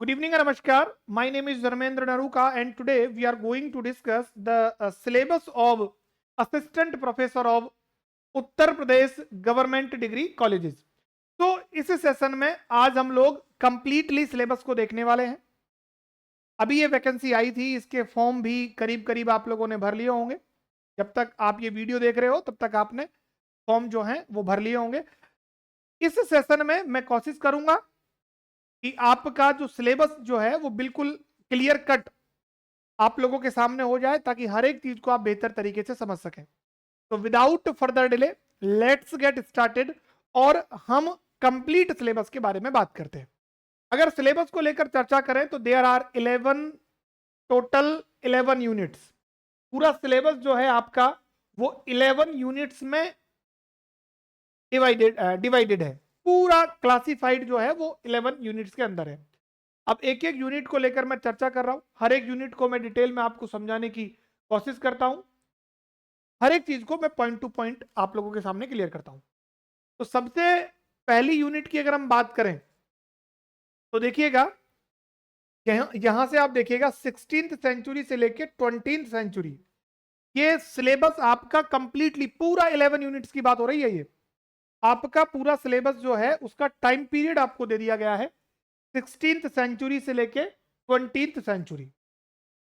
Good evening and namaskar. My name is Dharmendra Naruka and today we are going to discuss the syllabus of Assistant Professor of Uttar Pradesh government degree colleges. तो इस session में आज हम लोग completely syllabus को देखने वाले हैं। अभी ये वैकेंसी आई थी, इसके फॉर्म भी करीब करीब आप लोगों ने भर लिए होंगे। जब तक आप ये वीडियो देख रहे हो तब तक आपने फॉर्म जो है वो भर लिए होंगे। इस सेशन में मैं कोशिश करूंगा कि आपका जो सिलेबस जो है वो बिल्कुल क्लियर कट आप लोगों के सामने हो जाए ताकि हर एक चीज को आप बेहतर तरीके से समझ सकें। तो without further delay let's get started और हम कंप्लीट सिलेबस के बारे में बात करते हैं। अगर सिलेबस को लेकर चर्चा करें तो देयर आर 11 टोटल 11 यूनिट्स। पूरा सिलेबस जो है आपका वो 11 यूनिट्स में डिवाइडेड है। पूरा क्लासिफाइड जो है वो 11 यूनिट्स के अंदर है। अब एक एक यूनिट को लेकर मैं चर्चा कर रहा हूं, हर एक यूनिट को मैं डिटेल में आपको समझाने की कोशिश करता हूं। हर एक चीज को मैं पॉइंट टू पॉइंट आप लोगों के सामने क्लियर करता हूं। तो सबसे पहली यूनिट की अगर हम बात करें तो देखिएगा यहां से आप देखिएगा 16th सेंचुरी से लेकर 20th सेंचुरी ये सिलेबस आपका कंप्लीटली पूरा 11 यूनिट्स की बात हो रही है। ये आपका पूरा सिलेबस जो है उसका टाइम पीरियड आपको दे दिया गया है 16th सेंचुरी से लेके 20th सेंचुरी।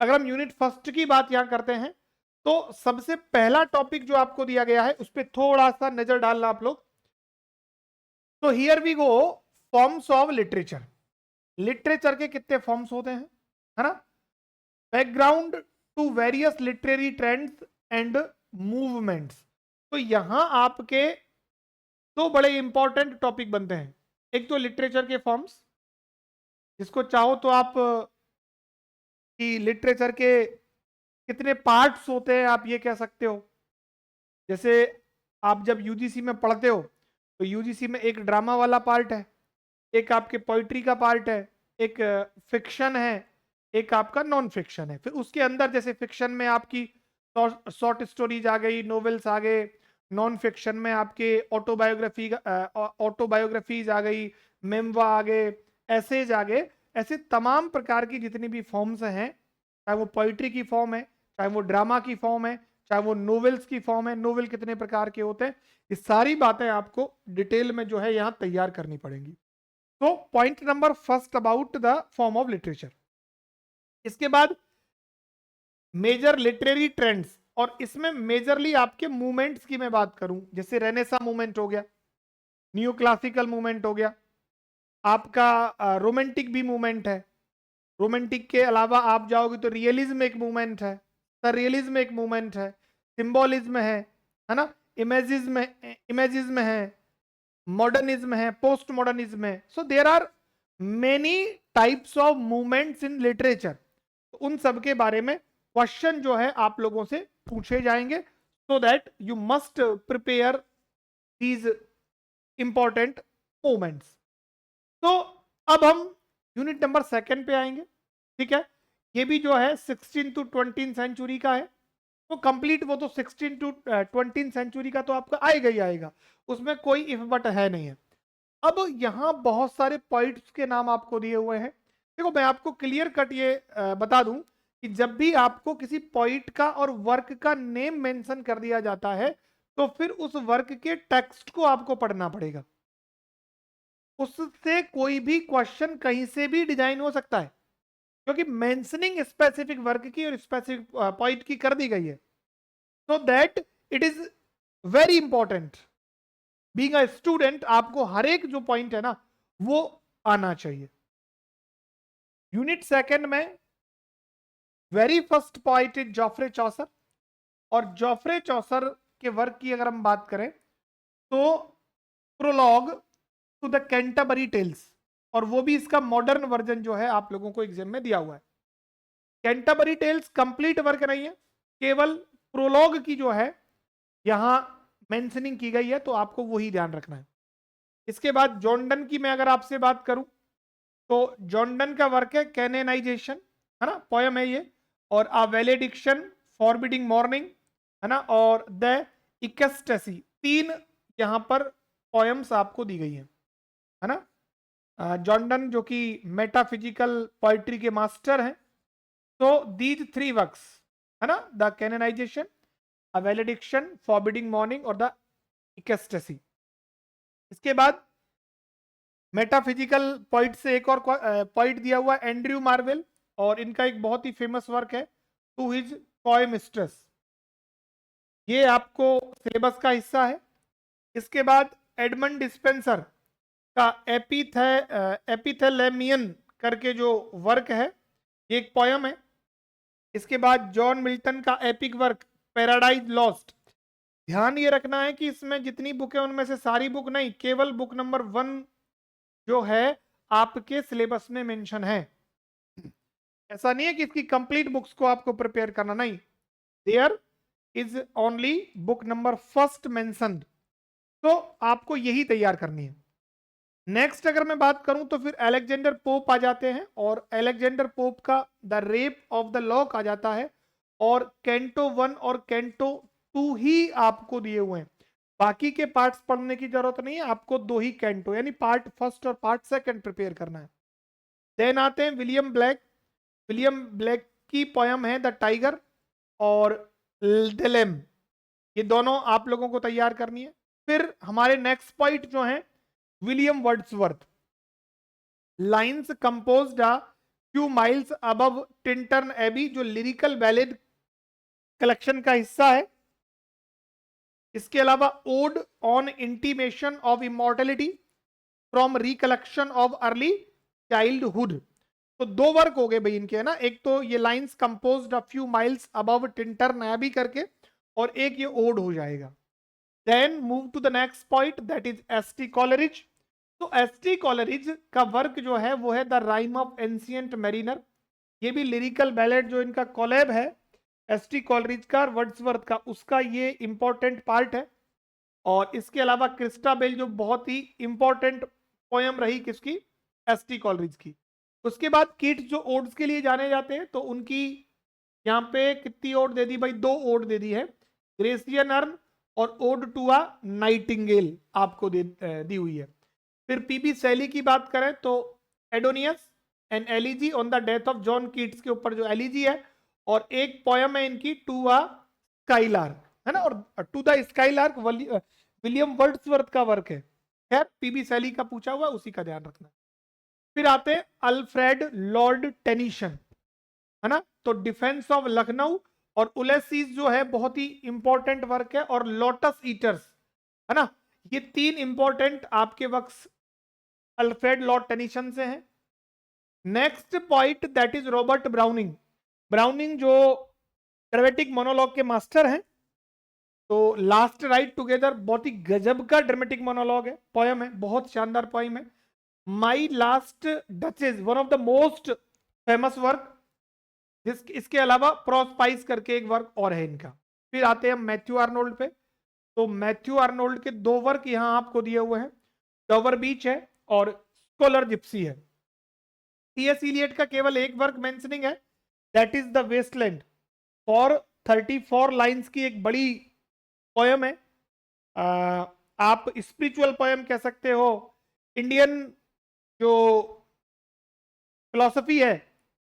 अगर हम यूनिट फर्स्ट की बात यहां करते हैं तो सबसे पहला टॉपिक जो आपको दिया गया है उस पर थोड़ा सा नजर डालना आप लोग। तो here we go, forms of literature. Literature के कितने फॉर्म्स होते हैं, है ना। Background to various literary trends and movements. तो यहां आपके दो बड़े इंपॉर्टेंट टॉपिक बनते हैं। एक तो लिटरेचर के फॉर्म्स, जिसको चाहो तो आप कि लिटरेचर के कितने पार्ट्स होते हैं आप ये कह सकते हो। जैसे आप जब यूजीसी में पढ़ते हो तो यूजीसी में एक ड्रामा वाला पार्ट है, एक आपके पोइट्री का पार्ट है, एक फिक्शन है, एक आपका नॉन फिक्शन है। फिर उसके अंदर जैसे फिक्शन में आपकी शॉर्ट स्टोरीज आ गई, नोवेल्स आ गए, नॉन फिक्शन में आपके ऑटोबायोग्राफीज आ गई, मेमवा आ गए, एसेज आ गए। ऐसे तमाम प्रकार की जितनी भी फॉर्म्स हैं, चाहे वो पोइट्री की फॉर्म है, चाहे वो ड्रामा की फॉर्म है, चाहे वो नोवेल्स की फॉर्म है, नोवेल कितने प्रकार के होते हैं, ये सारी बातें आपको डिटेल में जो है यहां तैयार करनी पड़ेंगी। तो point number first about the form of literature. इसके बाद मेजर लिटरेरी ट्रेंड्स, और इसमें मेजरली आपके मूवमेंट्स की मैं बात करूं, जैसे रेनेसा मूवमेंट हो गया, न्यू क्लासिकल मूवमेंट हो गया, आपका रोमांटिक भी मूवमेंट है। रोमांटिक के अलावा आप जाओगे तो रियलिज्म एक मूवमेंट है, सररियलिज्म एक मूवमेंट है, सिंबोलिज्म है ना, इमेजिज्म है, मॉडर्निज्म है, पोस्ट मॉडर्निज्म है। So there are many types of movements in literature. उन सब के बारे में क्वेश्चन जो है आप लोगों से पूछे जाएंगे, so that you must prepare these important movements. तो अब हम यूनिट नंबर सेकंड पे आएंगे। ठीक है, ये भी जो है 16 टू 20 सेंचुरी का है। तो कंप्लीट वो तो 16 टू 20 सेंचुरी का तो आपका आएगा ही आएगा, उसमें कोई इफ बट है नहीं है। अब यहां बहुत सारे पॉइंट्स के नाम आपको दिए हुए हैं। देखो मैं आपको क्लियर कट ये बता दूं कि जब भी आपको किसी पॉइंट का और वर्क का नेम मेंशन कर दिया जाता है तो फिर उस वर्क के टेक्स्ट को आपको पढ़ना पड़ेगा। उससे कोई भी क्वेश्चन कहीं से भी डिजाइन हो सकता है, क्योंकि मेंशनिंग स्पेसिफिक वर्क की और स्पेसिफिक पॉइंट की कर दी गई है। So that it is very important being a student, आपको हर एक जो पॉइंट है ना वो आना चाहिए। यूनिट सेकंड में very first point is Geoffrey Chaucer. और जॉफ्रे चौसर के वर्क की अगर हम बात करें तो prologue to the Canterbury tales, और वो भी इसका मॉडर्न वर्जन जो है आप लोगों को एग्जाम में दिया हुआ है। कैंटरबरी टेल्स कंप्लीट वर्क नहीं है, केवल प्रोलॉग की जो है यहां मेंशनिंग की गई है, तो आपको वही ध्यान रखना है। इसके बाद जॉन डन की मैं अगर आपसे बात करूं तो जॉन डन का वर्क है कैनेनाइजेशन, है ना, पोयम है ये, और अ वैलेडिक्शन, फॉरबिडिंग मॉर्निंग, है ना, और द इकस्टेसी, तीन यहां पर पोयम्स आपको दी गई है ना। जॉर्डन जो कि मेटाफिजिकल पोइट्री के मास्टर हैं। तो दीज 3 वर्क्स है ना, the canonization, a valediction, forbidding mourning और द इकेस्टेसी। इसके बाद मेटाफिजिकल पॉइंट से एक और पॉइंट दिया हुआ एंड्रयू मार्वेल, और इनका एक बहुत ही फेमस वर्क है टू हिज पोएमिस्ट्रेस। ये आपको सिलेबस का हिस्सा है। इसके बाद एडमंड डिस्पेंसर का एपिथेलेमियन करके जो वर्क है, ये एक पोयम है। इसके बाद जॉन मिल्टन का एपिक वर्क पैराडाइज लॉस्ट। ध्यान ये रखना है कि इसमें जितनी बुक है उनमें से सारी बुक नहीं, केवल बुक नंबर 1 जो है आपके सिलेबस में मेंशन है। ऐसा नहीं है कि इसकी कंप्लीट बुक्स को आपको प्रिपेयर करना, नहीं, there is only book number 1 mentioned, तो आपको यही तैयार करनी है। नेक्स्ट अगर मैं बात करूं तो फिर अलेक्जेंडर पोप आ जाते हैं, और अलेक्जेंडर पोप का the rape of the lock आ जाता है, और कैंटो 1 और कैंटो 2 ही आपको दिए हुए हैं। बाकी के पार्ट्स पढ़ने की जरूरत नहीं है, आपको 2 ही कैंटो यानी पार्ट 1 और पार्ट 2 प्रिपेयर करना है। देन आते हैं विलियम ब्लैक। विलियम ब्लैक की पोयम है द टाइगर और द लेम, ये दोनों आप लोगों को तैयार करनी है। फिर हमारे नेक्स्ट पॉइंट जो है William Wordsworth, lines composed a few miles above Tintern Abbey, जो लिरिकल बैलेड कलेक्शन का हिस्सा है। इसके अलावा ode on intimation of immortality from recollection of early childhood. तो 2 वर्क हो गए भाई इनके, है ना, एक तो ये lines composed a few miles above Tintern Abbey करके, और एक ये ओड हो जाएगा। Then move to the next point that is ST Coleridge. तो एसटी कॉलरिज का वर्क जो है वो है the rime of ancient mariner. ये भी लिरिकल बैलेड जो इनका कोलैब है एसटी कॉलरिज का वर्ड्सवर्थ का, उसका ये इंपॉर्टेंट पार्ट है। और इसके अलावा क्रिस्टाबेल जो बहुत ही इंपॉर्टेंट पोयम रही किसकी, एसटी कॉलरिज की। उसके बाद किड्स जो ओड्स के लिए जाने जाते हैं, तो उनकी यहाँ पे कितनी ओड दे दी भाई, 2 ओड दे दी है, ग्रेसियन अर्न और ओड टू अ नाइटिंगेल आपको दी हुई है। फिर पीबी शैली की बात करें तो Adonais and elegy on the death of John Keats के ऊपर जो एलिजी है, और एक पोयम है इनकी टू अ स्काईलार्क, है ना, और to the skylark William Wordsworth का वर्क है। खैर पीबी शैली का पूछा हुआ, उसी का ध्यान रखना। फिर आते हैं अल्फ्रेड लॉर्ड टेनिसन, है ना, तो डिफेंस ऑफ लखनऊ और उलेसीज जो है बहुत ही इंपॉर्टेंट वर्क है, और लोटस ईटर्स, है ना, ये 3 इंपॉर्टेंट आपके वक्त अल्फ्रेड लॉर्ड टेनिसन से हैं। Next point that is Robert browning. Browning जो ड्रामेटिक मोनोलॉग के मास्टर हैं, तो लास्ट राइड टुगेदर बहुत ही गजब का ड्रामेटिक मोनोलॉग है, पोयम है, बहुत शानदार पोयम है। My last duchess one of the most famous work. इसके अलावा प्रोस्पाइस करके एक वर्क और है इनका। फिर आते हैं मैथ्यू आर्नोल्ड पे। तो मैथ्यू आर्नोल्ड के 2 वर्क यहां आपको दिए हुए हैं, डोवर बीच है और स्कॉलर जिप्सी है। टीएस इलियट का केवल एक वर्क मेंशनिंग है, that is the wasteland, for 34 lines की एक बड़ी पोयम है। आप स्पिरिचुअल पोयम कह सकते हो। इंडियन जो फिलोसफी है,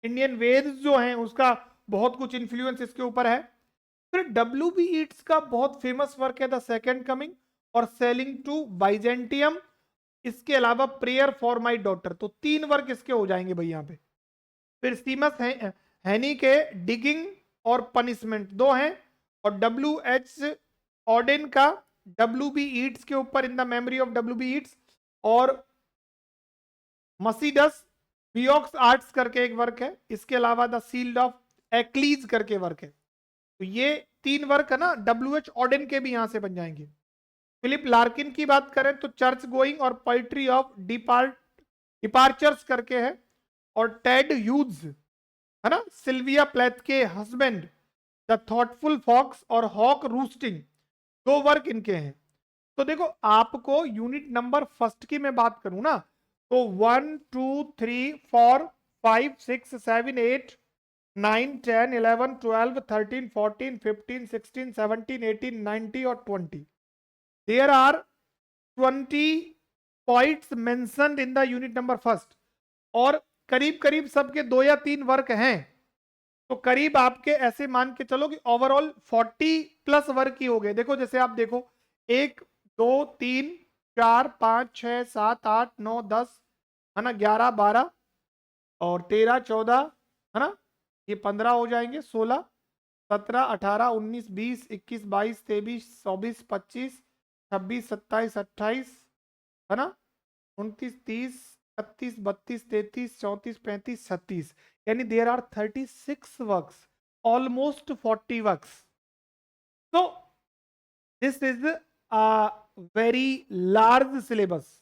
इंडियन वेद्स जो हैं, उसका बहुत कुछ इन्फ्लुएंस इसके ऊपर है। फिर डब्ल्यू बी ईट्स का बहुत फेमस वर्क है द सेकेंड कमिंग और सेलिंग टू बाइजेंटियम। इसके अलावा प्रेयर फॉर माय डॉटर, तो 3 वर्क इसके हो जाएंगे भाई यहाँ पे। फिर सीमस हैनी के डिगिंग और पनिशमेंट 2 हैं, और डब्ल्यू एच ऑडेन का डब्ल्यू बी ईट्स के ऊपर in the memory of W B Yeats, और मसीडस बियोक्स आर्ट्स करके एक वर्क है। इसके अलावा द सील्ड ऑफ एक्लीज करके वर्क है। तो ये 3 वर्क है ना, डब्ल्यू एच ऑडेन के भी यहां से बन जाएंगे। फिलिप लार्किन की बात करें तो चर्च गोइंग और पोइट्री ऑफ डिपार्चर्स करके है, और टेड ह्यूज, है ना, सिल्विया प्लेथ के हस्बैंड, द थॉटफुल फॉक्स और हॉक रूस्टिंग, 2 वर्क इनके हैं। तो देखो आपको यूनिट नंबर 1 की मैं बात करूं ना, तो 1 2 3 4 5 6 7 8 9 10 11 12 13 14 15 16 17 18 19 और 20, there are 20 poets mentioned in the unit number first, और करीब करीब सबके 2 या 3 वर्क हैं, तो करीब आपके ऐसे मान के चलो कि ओवरऑल 40 प्लस वर्क ही हो गए। देखो जैसे आप देखो 1 2 3 4 5 6 7 8 9 10 है ना, 11 12 और 13 14 है ना, ये 15 हो जाएंगे, 16 17 18 19 20 21 22 23 24 25 26 27 28 है ना, 29 30 31 32 33 34 35 36, यानी there are 36 works, almost 40 works. तो this is a very large syllabus.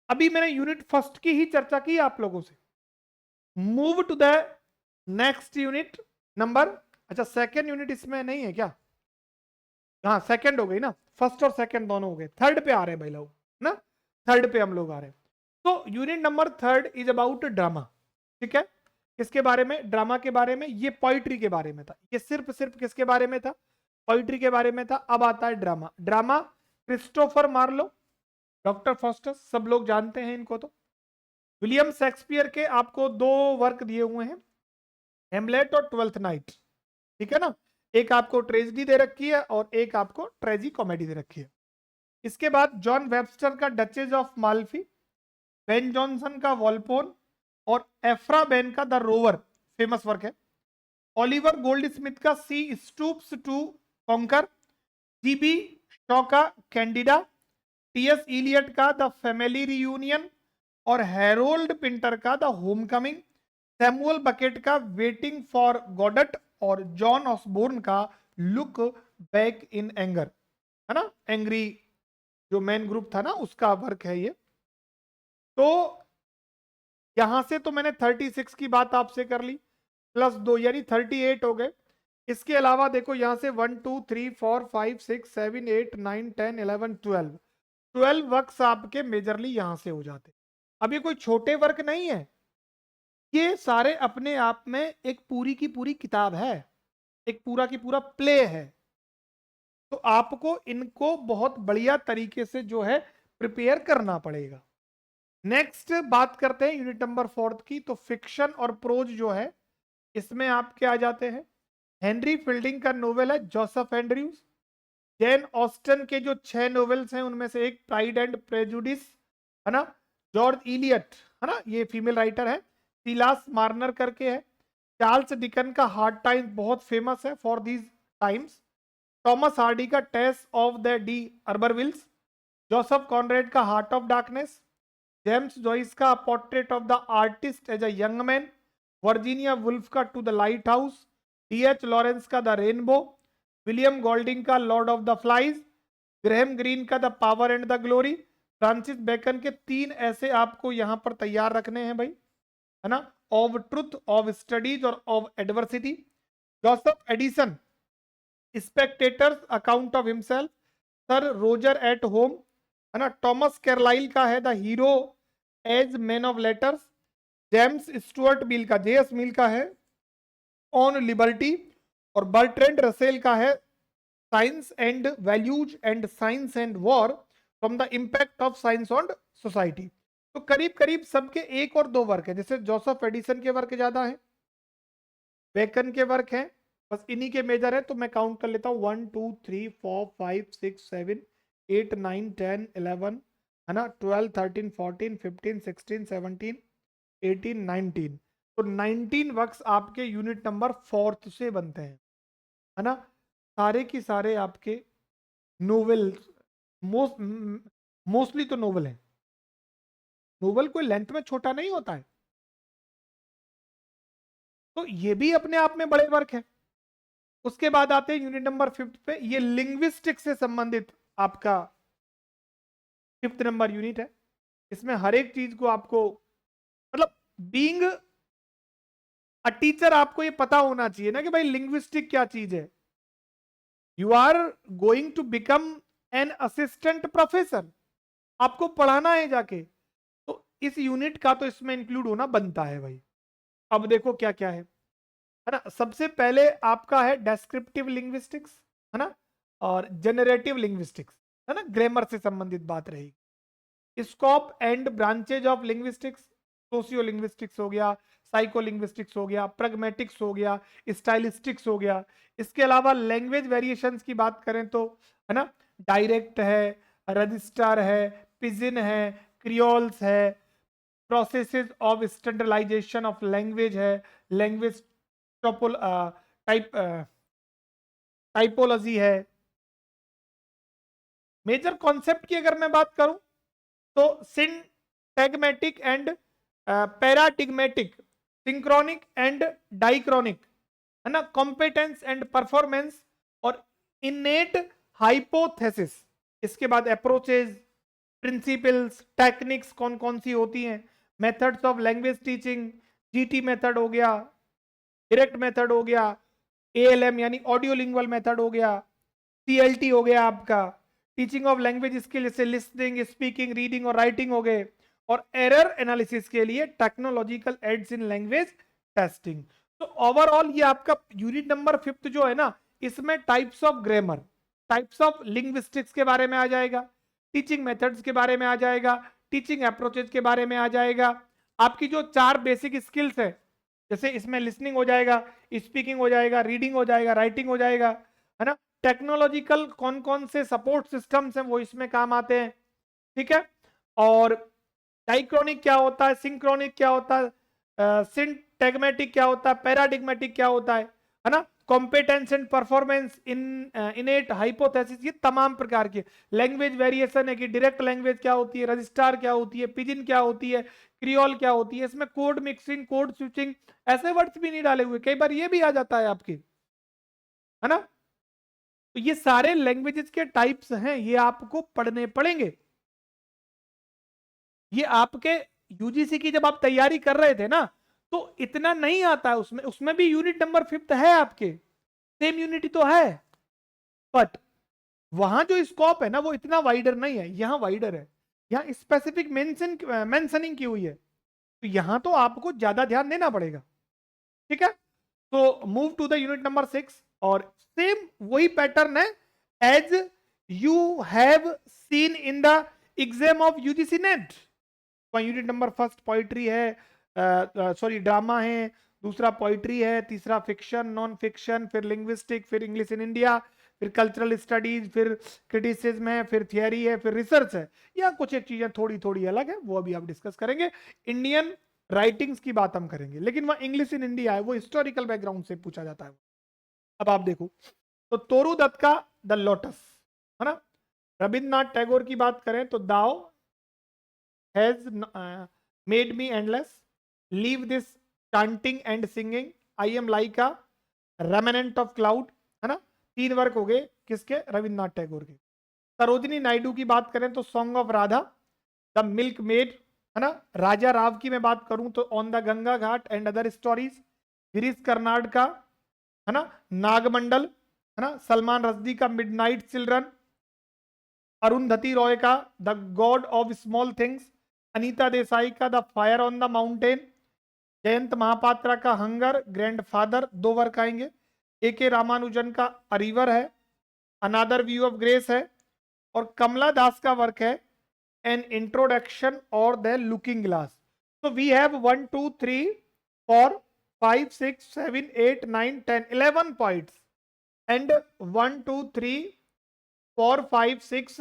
अभी मैंने यूनिट फर्स्ट की ही चर्चा की आप लोगों से। Move to the next unit number, अच्छा सेकेंड यूनिट इसमें नहीं है क्या? हाँ सेकेंड हो गई ना, फर्स्ट और सेकेंड दोनों हो गए, थर्ड पे आ रहे हैं भाई लोग ना, थर्ड पे हम लोग आ रहे हैं। तो unit number third is about drama, ठीक है। किसके बारे में? ड्रामा के बारे में। ये पोइट्री के बारे में था, ये सिर्फ सिर्फ किसके बारे में था? पोइट्री के बारे में था। अब आता है drama. Drama Christopher Marlowe, doctor Faustus, सब लोग जानते हैं इनको। तो विलियम शेक्सपियर के आपको 2 वर्क दिए हुए हैं, हेमलेट और ट्वेल्थ नाइट, ठीक है ना। एक आपको ट्रेजेडी दे रखी है और एक आपको ट्रेजी कॉमेडी दे रखी है। इसके बाद जॉन वेबस्टर का Duchess of Malfi, Ben Jonson का वॉलपोन और एफ्रा बेन का द रोवर, फेमस वर्क है। ओलिवर गोल्ड स्मिथ का she stoops to conquer, GB Shaw का कैंडिडा, टीएस इलियट का द फैमिली रियूनियन और हैरोल्ड पिंटर का द होमकमिंग, सैमुअल बकेट का वेटिंग फॉर गॉडट और जॉन ऑसबोर्न का लुक बैक इन एंगर, है ना, एंग्री जो मेन ग्रुप था ना उसका वर्क है ये। तो यहां से तो मैंने 36 की बात आपसे कर ली, प्लस 2 यानी 38 हो गए। इसके अलावा देखो यहां से 1 2 3 4 5 6 7 8 9 10 11 12 वर्क्स आपके मेजरली यहां से हो जाते। अब ये कोई छोटे वर्क नहीं है, ये सारे अपने आप में एक पूरी की पूरी किताब है, एक पूरा की पूरा प्ले है। तो आपको इनको बहुत बढ़िया तरीके से जो है प्रिपेयर करना पड़ेगा। नेक्स्ट बात करते हैं यूनिट नंबर 4 की। तो फिक्शन और प्रोज जो है इसमें आपके आ जाते हैं। हेनरी फील्डिंग का नोवेल है जोसेफ एंड्रयूज। जेन ऑस्टन के जो 6 नोवेल्स हैं उनमें से एक प्राइड एंड प्रेजुडिस, है ना। जॉर्ज इलियट, है ना, ये फीमेल राइटर है। सिलास मार्नर करके है। चार्ल्स डिकन का हार्ड टाइम्स बहुत फेमस है for these times. Thomas Hardy का test of the D'Urbervilles. Joseph Conrad का heart of darkness. James Joyce का portrait of the artist as a young man. Virginia Woolf का to the lighthouse. D H. Lawrence का the rainbow. William Golding का lord of the flies. Graham Greene का the power and the glory. Francis Bacon के 3 ऐसे आपको यहां पर तैयार रखने हैं भाई, है ना, ऑफ ट्रुथ, ऑफ स्टडीज और of adversity. Joseph Addison spectator's account of himself. Sir Roger at home, है ना। टॉमस कैरलाइल का है the hero as man of letters. James Stuart Mill का, जेएस मिल का है ऑन लिबर्टी। और Bertrand Russell का है science and values and science and war, from the impact of science on society. तो करीब करीब सबके 1 और 2 वर्क है। जैसे जोसेफ एडिसन के वर्क ज्यादा है, बेकन के वर्क हैं, बस इन्हीं के मेजर है। तो मैं काउंट कर लेता हूँ 1 2 3 4 5 6 7 8 9 10 11, है ना, 12 13 14 15 16 17 18 19। तो 19 वर्क्स आपके यूनिट नंबर 4 से बनते हैं, है ना। सारे की सारे आपके नोवेल, मोस्टली तो नोवेल है। नोवेल कोई लेंथ में छोटा नहीं होता है, तो ये भी अपने आप में बड़े वर्क है। उसके बाद आते हैं यूनिट नंबर 5 पे। ये लिंग्विस्टिक्स से संबंधित आपका 5th नंबर यूनिट है। इसमें हर एक चीज को आपको, मतलब बीइंग अ टीचर आपको ये पता होना चाहिए ना कि भाई लिंग्विस्टिक क्या चीज है। You are going to become an assistant professor, आपको पढ़ाना है जाके, तो इस यूनिट का तो इसमें इंक्लूड होना बनता है भाई। अब देखो क्या क्या है ना। सबसे पहले आपका है डेस्क्रिप्टिव लिंग्विस्टिक्स, है ना, और जेनरेटिव लिंग्विस्टिक्स। है ना, ग्रामर से संबंधित बात रहेगी। Scope and branches of linguistics, socio linguistics हो गया, साइको लिंग्विस्टिक्स हो गया, प्रैग्मेटिक्स हो गया, स्टाइलिस्टिक्स हो गया। इसके अलावा लैंग्वेज वेरिएशंस की बात करें तो, है ना, डायरेक्ट है, रजिस्टर है, पिजिन है, क्रियोल्स है, processes of standardization of language है, लैंग्वेज टाइप टाइपोलॉजी है। मेजर कॉन्सेप्ट की अगर मैं बात करूं तो syntagmatic and paradigmatic, synchronic and diachronic, है ना, कॉम्पिटेंस एंड परफॉर्मेंस और इनेट हाइपोथेसिस। इसके बाद अप्रोचेज, प्रिंसिपल्स, टेक्निक्स कौन कौन सी होती हैं, methods of language teaching, GT method हो गया, डायरेक्ट मेथड हो गया, एएलएम यानी ऑडियो लिंगुअल मेथड हो गया, सीएलटी हो गया आपका, टीचिंग ऑफ लैंग्वेज स्किल जैसे लिसनिंग, स्पीकिंग, रीडिंग और राइटिंग हो गए, और एरर एनालिसिस के लिए technological aids in language testing. तो ओवरऑल ये आपका यूनिट नंबर 5 जो है ना, इसमें types of grammar, types of linguistics के बारे में आ जाएगा, टीचिंग मेथड्स के बारे में आ जाएगा, टीचिंग अप्रोचेज के बारे में आ जाएगा, आपकी जो 4 बेसिक स्किल्स है, जैसे इसमें लिसनिंग हो जाएगा, स्पीकिंग हो जाएगा, रीडिंग हो जाएगा, राइटिंग हो जाएगा, है ना, टेक्नोलॉजिकल कौन कौन से सपोर्ट सिस्टम्स हैं वो इसमें काम आते हैं, ठीक है। और डाइक्रोनिक क्या होता है, सिंक्रोनिक क्या होता है, सिंटैग्मेटिक क्या होता है, पैराडिग्मेटिक क्या होता है ना, कॉम्पिटेंस एंड परफॉर्मेंस, इनेट हाइपोथेसिस, ये तमाम प्रकार के लैंग्वेज वेरिएशन है कि डायरेक्ट लैंग्वेज क्या होती है, रजिस्ट्रार क्या होती है, पिजिन क्या होती है, क्रियोल क्या होती है, इसमें कोड मिक्सिंग, कोड स्विचिंग, ऐसे वर्ड्स भी नहीं डाले हुए, कई बार ये भी आ जाता है आपके, है ना। तो ये सारे लैंग्वेजेस के टाइप्स हैं, ये आपको पढ़ने पड़ेंगे। ये आपके यूजीसी की जब आप तैयारी कर रहे थे ना, तो इतना नहीं आता है, उसमें उसमें भी यूनिट नंबर 5 है आपके, सेम यूनिटी तो है, बट वहां जो स्कोप है ना वो इतना वाइडर नहीं है, यहां वाइडर है, यहां स्पेसिफिक मेंशनिंग की हुई है, तो यहां तो आपको ज्यादा ध्यान देना पड़ेगा, ठीक है। तो move to the unit number 6, और सेम वही पैटर्न है as you have seen in the exam of UGC NET. Unit number 1 poetry है, सॉरी ड्रामा है, दूसरा पोइट्री है, तीसरा फिक्शन, नॉन फिक्शन, फिर लिंग्विस्टिक, फिर इंग्लिश इन इंडिया, फिर कल्चरल स्टडीज, फिर क्रिटिसिज्म है, फिर थियरी है, फिर रिसर्च है, या कुछ एक चीजें थोड़ी थोड़ी अलग है, वो अभी आप डिस्कस करेंगे। इंडियन राइटिंग्स की बात हम करेंगे, लेकिन वह इंग्लिश इन इंडिया है, वो हिस्टोरिकल बैकग्राउंड से पूछा जाता है। अब आप देखो, तो तोरू दत्त का द लोटस, है ना, रविन्द्रनाथ टैगोर की बात करें तो दाओ has made me endless, leave this chanting and singing, I am like a remnant of cloud, है ना, 3 वर्क हो गए किसके, रविन्द्रनाथ टैगोर के। सरोजिनी नायडू की बात करें तो song of Radha, the milk made, है ना, राजा राव की मैं बात करूं तो on the Ganga Ghat and other stories, Girish Karnad का, है ना, नागमंडल, है ना, सलमान रश्दी का मिडनाइट चिल्ड्रन, अरुंधति रॉय का the god of small things, Anita Desai का the fire on the mountain, Jayanta Mahapatra का हंगर, ग्रैंडफादर 2 वर्क आएंगे, ए के रामानुजन का अ रिवर है, अनादर व्यू ऑफ ग्रेस है, और कमला दास का वर्क है एन इंट्रोडक्शन और द लुकिंग ग्लास। तो we have 1 2 3 4 5 6 7 8 9 10 11 points, and 1 2 3 4 5 6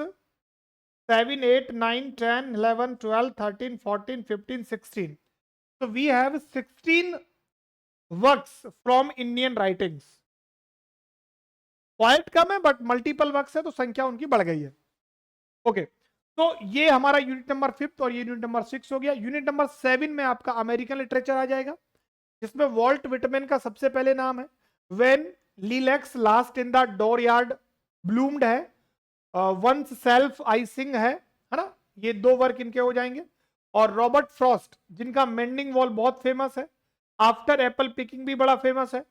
7 8 9 10 11 12 13 14 15 16, so we have 16 works from Indian writings। Point कम है बट मल्टीपल वर्क्स है तो संख्या उनकी बढ़ गई है, ओके। तो ये हमारा यूनिट नंबर 5 और ये यूनिट नंबर 6 हो गया। यूनिट नंबर 7 में आपका अमेरिकन लिटरेचर आ जाएगा, जिसमें वॉल्ट विटमैन का सबसे पहले नाम है, when lilacs last in the dooryard bloomed है, वंस सेल्फ आई सिंग है ना, ये 2 वर्क इनके हो जाएंगे। और रॉबर्ट फ्रॉस्ट जिनका मेंडिंग वॉल बहुत फेमस है, आफ्टर एप्पल पिकिंग भी बड़ा फेमस है,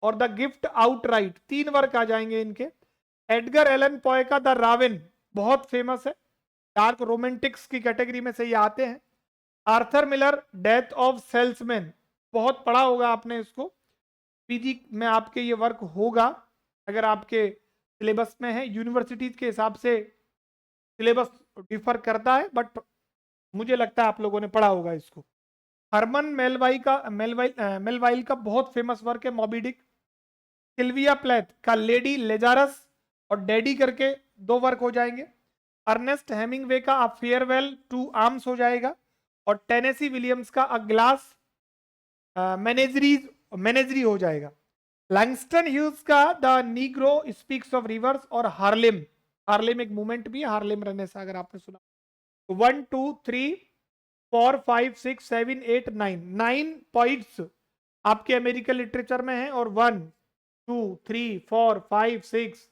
और द गिफ्ट आउटराइट 3 वर्क आ जाएंगे इनके। एडगर एलन पॉय का द राविन बहुत फेमस है, डार्क रोमांटिक्स की कैटेगरी में से ये आते हैं। Arthur Miller death of salesman बहुत पढ़ा होगा आपने इसको, पीजी में आपके ये वर्क होगा अगर आपके सिलेबस में है, यूनिवर्सिटीज के हिसाब से सिलेबस डिफर करता है, बट मुझे लगता है आप लोगों ने पढ़ा होगा इसको। हरमन मेलवाइल का बहुत फेमस वर्क है मॉबी डिक। सिल्विया प्लेथ का लेडी लेजारस और डैडी करके 2 वर्क हो जाएंगे। अर्नेस्ट हेमिंगवे का अ फेयरवेल टू आर्म्स हो जाएगा। और टेनेसी विलियम्स का अ ग्लास मैनेजरी हो जाएगा। लैंगस्टन ह्यूज का the Negro speaks of reverse और हार्लेम, हार्लेम एक मूवमेंट भी है, हार्लेम रेनेसा अगर आपने सुना। 1 2 3 4 5 6 7 8 9 9 पॉइंट्स आपके अमेरिकन लिटरेचर में है। और 1 2 3 4 5 6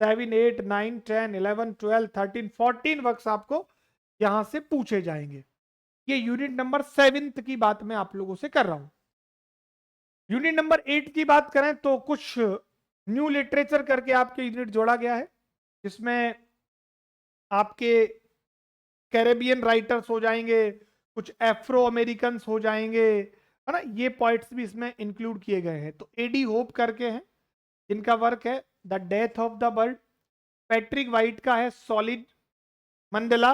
7 8 9 10 11 12 13 14 वर्क्स आपको यहां से पूछे जाएंगे। ये यूनिट नंबर 7 की बात मैं आप लोगों से कर रहा हूं। यूनिट नंबर 8 की बात करें तो कुछ न्यू लिटरेचर करके आपके यूनिट जोड़ा गया है, जिसमें आपके कैरेबियन राइटर्स हो जाएंगे, कुछ एफ्रो अमेरिकन हो जाएंगे, है ना। ये पॉइंट्स भी इसमें इंक्लूड किए गए हैं। तो एडी होप करके हैं जिनका वर्क है the death of the bird. Patrick White का है सॉलिड मंडेला।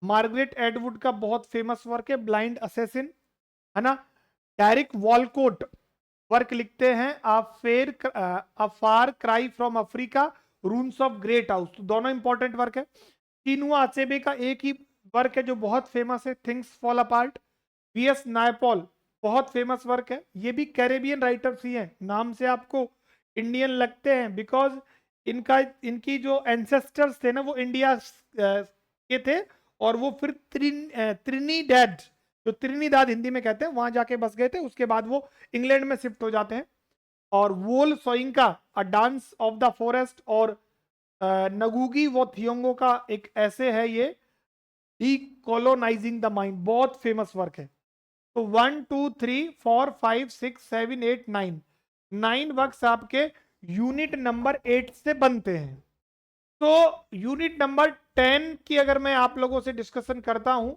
मार्गरेट एडवुड का बहुत फेमस वर्क है ब्लाइंड असेसिन, है ना। डेरिक वॉलकोट वर्क लिखते हैं a far cry from Africa, ruins of great house. तो दोनों इंपॉर्टेंट वर्क है। चिनुआ अचेबे का एक ही वर्क है जो बहुत फेमस है, things fall apart. VS Naipaul बहुत फेमस वर्क है। ये भी कैरेबियन राइटर्स ही हैं, नाम से आपको इंडियन लगते हैं बिकॉज इनकी जो एंसेस्टर्स थे ना वो इंडिया के थे, और वो फिर त्रिनीडैड, जो त्रिनीदाद हिंदी में कहते हैं, वहां जाके बस गए थे। उसके बाद वो इंग्लैंड में शिफ्ट हो जाते हैं। और वोल सोइंका अ डांस ऑफ द फॉरेस्ट, और नगुगी वो थियोंगो का एक ऐसे है ये डीकोलोनाइजिंग द माइंड, बहुत फेमस वर्क है। तो 1 2 3 4 5 6 7 8 9 9 वर्क्स आपके यूनिट नंबर 8 से बनते हैं। तो यूनिट नंबर 10 की अगर मैं आप लोगों से डिस्कशन करता हूं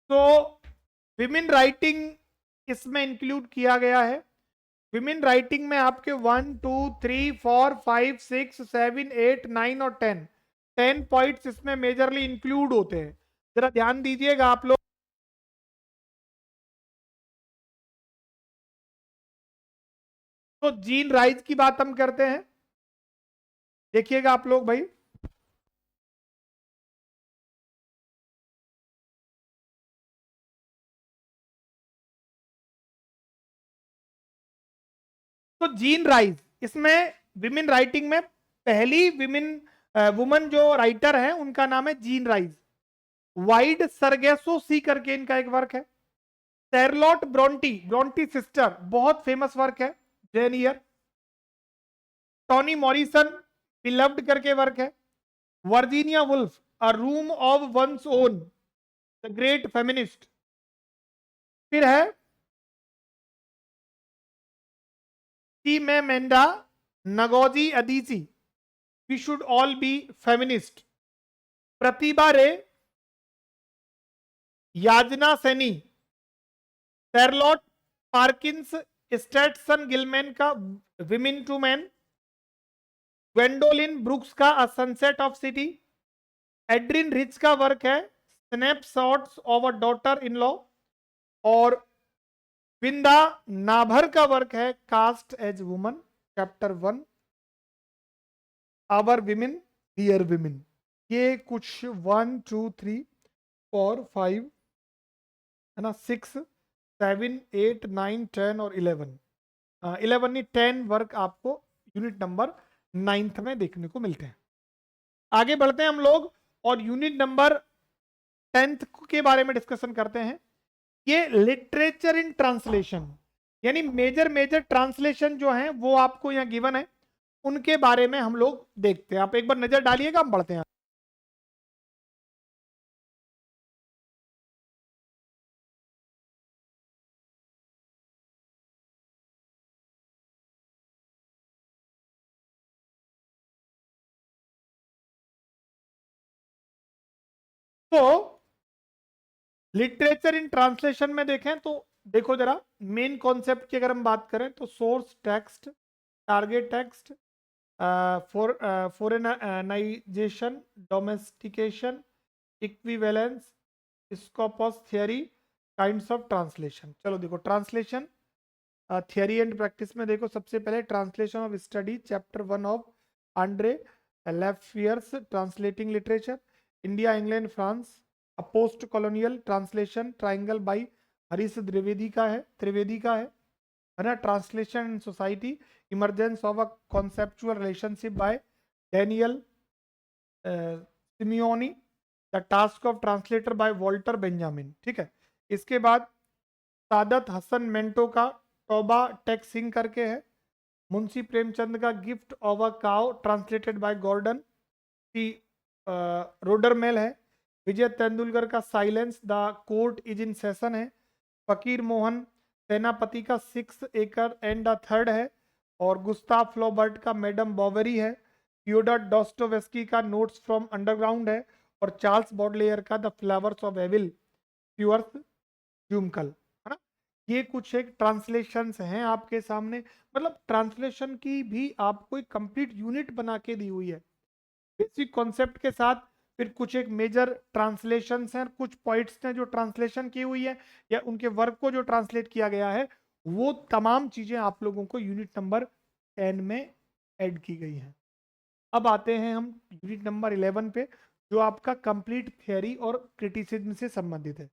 तो विमेन राइटिंग इसमें इंक्लूड किया गया है। विमेन राइटिंग में आपके 1 2 3 4 5 6 7 8 9 और 10 पॉइंट्स इसमें मेजरली इंक्लूड होते हैं। जरा ध्यान दीजिएगा आप लोग। तो जीन राइज की बात हम करते हैं, देखिएगा आप लोग भाई। तो जीन राइज इसमें विमेन राइटिंग में पहली वुमन जो राइटर है उनका नाम है Jean Rhys. Wide Sargasso sea करके इनका एक वर्क है। शैरलॉट ब्रोंटी, ब्रोंटी सिस्टर, बहुत फेमस वर्क है, Jane Eyre. Toni Morrison beloved करके वर्क है। Virginia Woolf a room of one's own, the great feminist. फिर है Manda Ngozi Adichie, we should all be feminist. Pratibha Ray, Yajana Saini, Charlotte पार्किंस, Stetson Gilman का women to man. Gwendolyn Brooks का a sunset of city. Adrienne Rich का work है snapshots of a daughter in law. और विंदा नाभर का work है cast as woman, chapter 1, our women dear women. ये कुछ 1 2 3 4 5 है ना, 6 7 8 9 10 और 11, 11 नहीं 10 वर्क आपको यूनिट नंबर 9 में देखने को मिलते हैं। आगे बढ़ते हैं हम लोग और यूनिट नंबर 10 के बारे में डिस्कशन करते हैं। ये लिटरेचर इन ट्रांसलेशन, यानी मेजर मेजर ट्रांसलेशन जो हैं वो आपको यहाँ गिवन है, उनके बारे में हम लोग देखते हैं। आप एक बार नजर डालिएगा, हम बढ़ते हैं। तो लिटरेचर इन ट्रांसलेशन में देखें तो देखो जरा, मेन कॉन्सेप्ट की अगर हम बात करें तो source text, target text, foreignization, domestication, equivalence, skopos theory, kinds of translation. चलो देखो ट्रांसलेशन थियरी एंड प्रैक्टिस में देखो, सबसे पहले translation of study, chapter 1 of Andre Lefevere's, translating literature, India England France, a post colonial translation, triangle by Harish Trivedi का है ना। Translation in society, emergence of a conceptual relationship by Daniel Simeoni, the task of translator by Walter Benjamin. ठीक है, इसके बाद सादत हसन मेंटो का तौबा take Singh करके है। मुंशी प्रेमचंद का gift of a cow, translated by Gordon T Roadarmel है। विजय तेंदुलकर का silence the court is in session है। फकीर मोहन सेनापति का 6 एकड़ एंड द थर्ड है। और गुस्ताव फ्लॉबर्ट का मैडम बॉवेरी है। थियोडर डॉस्टोवेस्की का नोट्स फ्रॉम अंडरग्राउंड है। और चार्ल्स बॉडलेयर का द फ्लावर्स ऑफ एविल प्यूअर्स ड्यूमकल, है ना। ये कुछ एक ट्रांसलेशंस हैं आपके सामने। मतलब ट्रांसलेशन की भी आपको एक कंप्लीट यूनिट बना के दी हुई है बेसिक कॉन्सेप्ट के साथ। फिर कुछ एक मेजर ट्रांसलेशंस हैं, कुछ पॉइंट्स ने जो ट्रांसलेशन की हुई है या उनके वर्क को जो ट्रांसलेट किया गया है, वो तमाम चीजें आप लोगों को यूनिट नंबर 10 में ऐड की गई हैं। अब आते हैं हम यूनिट नंबर 11 पे, जो आपका कंप्लीट थियरी और क्रिटिसिज्म से संबंधित है।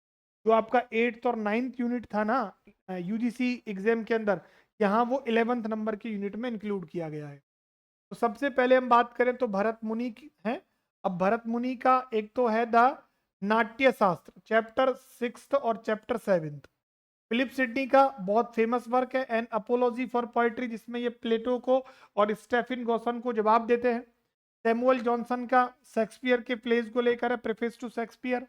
जो आपका 8th और 9th यूनिट था ना यूजीसी एग्जाम के अंदर, यहाँ वो 11th नंबर के यूनिट में इंक्लूड किया गया है। तो सबसे पहले हम बात करें तो भरत मुनि की है। अब भरत मुनि का एक तो है द नाट्य शास्त्र, चैप्टर 6 और चैप्टर 7। फिलिप सिडनी का बहुत फेमस वर्क है एन अपोलॉजी फॉर पोएट्री, जिसमें ये प्लेटो को और स्टेफिन गॉसन को जवाब देते हैं। सैमुअल जॉनसन का शेक्सपियर के प्लेज को लेकर है, preface to Shakespeare.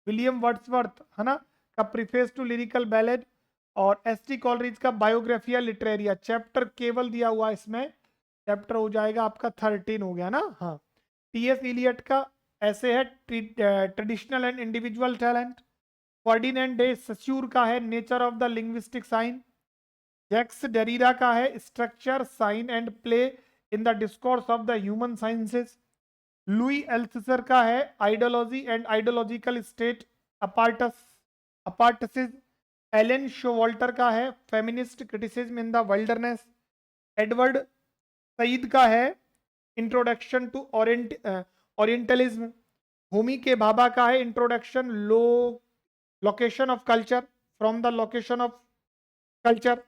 William Wordsworth है ना का प्रीफेस टू लिरिकल बैलेड। और एस टी कॉलरिज का बायोग्राफिया लिटरेरिया, चैप्टर केवल दिया हुआ है इसमें, चैप्टर हो जाएगा आपका 13 हो गया ना। हाँ, टी एस इलियट का ऐसे है traditional and individual talent. Ferdinand de Saussure का है nature of the linguistic sign. Jacques Derrida का है structure, sign and play in the discourse of the human sciences. Louis Althusser का है ideology and ideological state apparatus apparatuses. Elaine Showalter का है feminist criticism in the wilderness. Edward Said का है introduction to orientalism. Homi के भाभा का है introduction location of culture, from the location of culture,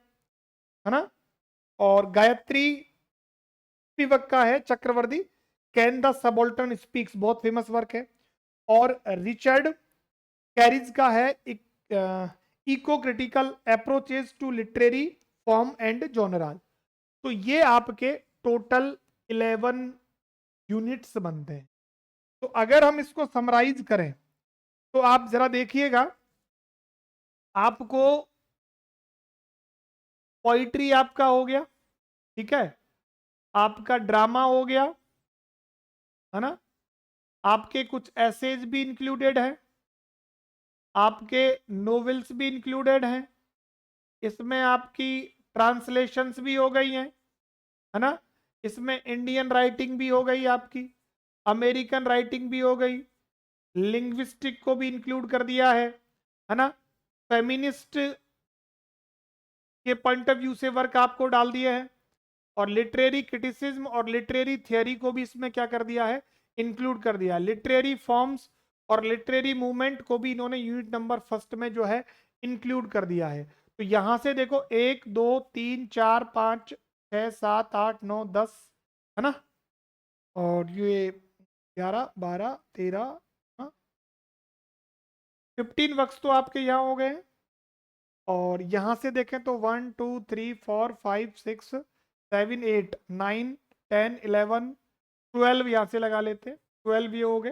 है ना। और गायत्री स्पिवक का है Chakravorty can the subaltern speaks, बहुत फेमस वर्क है। और रिचर्ड कैरिज का है eco critical approaches to literary form and genre. तो ये आपके टोटल 11 यूनिट्स बनते हैं। तो अगर हम इसको समराइज करें तो आप जरा देखिएगा, आपको पोइट्री आपका हो गया, ठीक है, आपका ड्रामा हो गया, है ना, आपके कुछ एसेज भी इंक्लूडेड है, आपके नोवेल्स भी इंक्लूडेड हैं, इसमें आपकी ट्रांसलेशंस भी हो गई हैं, है ना, इसमें इंडियन राइटिंग भी हो गई आपकी, अमेरिकन राइटिंग भी हो गई, लिंग्विस्टिक को भी इंक्लूड कर दिया है ना, फेमिनिस्ट के पॉइंट ऑफ व्यू से वर्क आपको डाल दिए हैं, और लिटरेरी क्रिटिसिज्म और लिटरेरी थियरी को भी इसमें क्या कर दिया है, इंक्लूड कर दिया। लिटरेरी फॉर्म्स और लिटरेरी मूवमेंट को भी इन्होंने यूनिट नंबर फर्स्ट में जो है इंक्लूड कर दिया है। तो यहां से देखो 1 2 3 4 5 6 7 8 9 10, है ना, और ये 11 12 13 15 वर्क्स तो आपके यहाँ हो गए हैं। और यहां से देखें तो 1 2 3 4 5 6 7 8 9 10 11 12 यहां से लगा लेते हैं, 12 ये हो गए।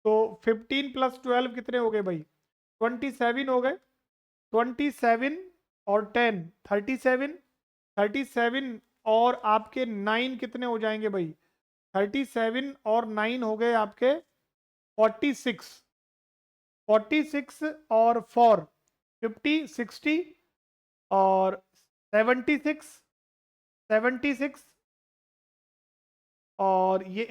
तो 15 प्लस 12 कितने हो गए भाई, 27 हो गए। 27 और 10 37, 37 और आपके 9 कितने हो जाएंगे भाई, 37 और 9 हो गए आपके 46, 46 और 4 50 60 और 76 76 और ये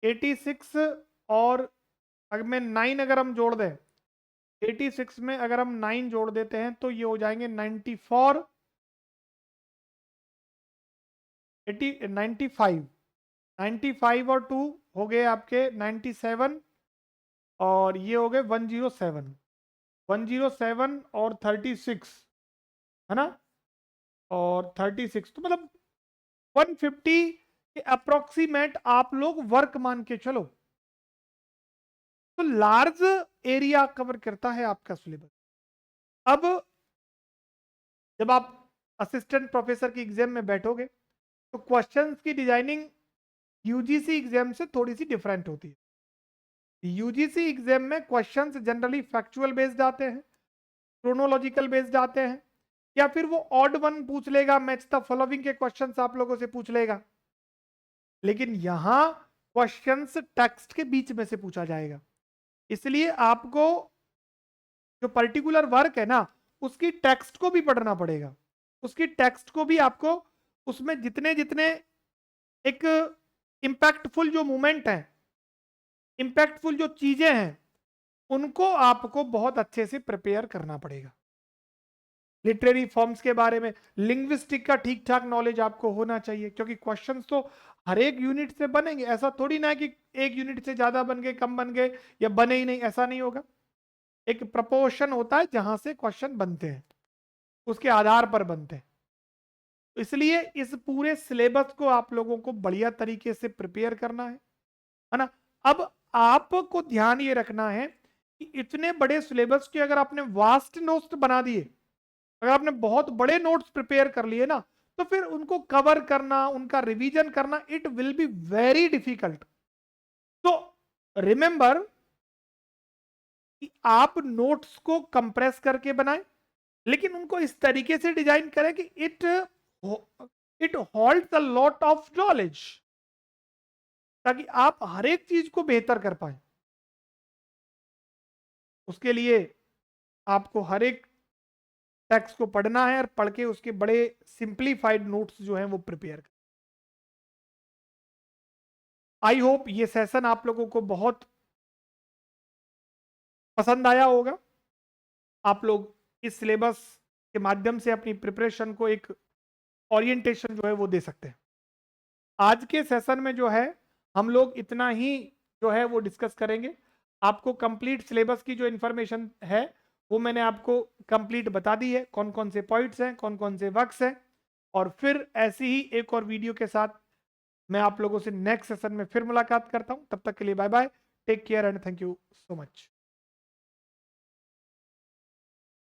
86 और अगर मैं 9 अगर हम जोड़ दें, 86 में अगर हम 9 जोड़ देते हैं तो ये हो जाएंगे 94, 95, 95 और 2 हो गए आपके 97, और ये हो गए 107, 107 और 36, है ना, और 36, तो मतलब 150 के अप्रोक्सीमेट आप लोग वर्क मान के चलो, तो लार्ज एरिया कवर करता है आपका सिलेबस। अब जब आप असिस्टेंट प्रोफेसर की एग्जाम में बैठोगे तो क्वेश्चंस की डिजाइनिंग यूजीसी एग्जाम से थोड़ी सी डिफरेंट होती है। यूजीसी एग्जाम में क्वेश्चंस जनरली फैक्चुअल बेस्ड आते हैं, क्रोनोलॉजिकल बेस्ड आते हैं, या फिर वो ऑड वन पूछ लेगा, मैच द फॉलोइंग के क्वेश्चंस आप लोगों से पूछ लेगा। लेकिन यहां क्वेश्चंस टेक्स्ट के बीच में से पूछा जाएगा, इसलिए आपको जो पर्टिकुलर वर्क है ना उसकी टेक्स्ट को भी पढ़ना पड़ेगा, उसकी टेक्स्ट को भी आपको, उसमें जितने जितने एक इंपैक्टफुल जो मूवमेंट है, इंपैक्टफुल जो चीजें हैं, उनको आपको बहुत अच्छे से प्रिपेयर करना पड़ेगा। लिटरेरी फॉर्म्स के बारे में, लिंग्विस्टिक का ठीक ठाक नॉलेज आपको होना चाहिए, क्योंकि क्वेश्चंस तो हर एक यूनिट से बनेंगे, ऐसा थोड़ी ना है कि एक यूनिट से ज्यादा बन गए, कम बन गए, या बने ही नहीं, ऐसा नहीं होगा। एक प्रपोर्शन होता है जहां से क्वेश्चन बनते हैं, उसके आधार पर बनते हैं। इसलिए इस पूरे सिलेबस को आप लोगों को बढ़िया तरीके से प्रिपेयर करना है ना। अब आपको ध्यान ये रखना है कि इतने बड़े सिलेबस के अगर आपने वास्ट नोट्स बना दिए, अगर आपने बहुत बड़े नोट्स प्रिपेयर कर लिए ना, तो फिर उनको कवर करना, उनका रिवीजन करना, it will be very difficult. तो रिमेंबर कि आप नोट्स को कंप्रेस करके बनाएं, लेकिन उनको इस तरीके से डिजाइन करें कि it holds a lot of knowledge, ताकि आप हर एक चीज को बेहतर कर पाए। उसके लिए आपको हर एक टेक्स्ट को पढ़ना है और पढ़ के उसके बड़े सिंप्लीफाइड नोट्स जो हैं वो प्रिपेयर कर। आई होप ये सेशन आप लोगों को बहुत पसंद आया होगा। आप लोग इस सिलेबस के माध्यम से अपनी प्रिपरेशन को एक ओरिएंटेशन जो है वो दे सकते हैं। आज के सेशन में जो है हम लोग इतना ही जो है वो डिस्कस करेंगे। आपको कंप्लीट सिलेबस की जो इंफॉर्मेशन है वो मैंने आपको कंप्लीट बता दी है, कौन कौन से पॉइंट्स हैं, कौन कौन से वर्क्स हैं। और फिर ऐसी ही एक और वीडियो के साथ मैं आप लोगों से नेक्स्ट सेशन में फिर मुलाकात करता हूं। तब तक के लिए bye bye, take care and thank you so much.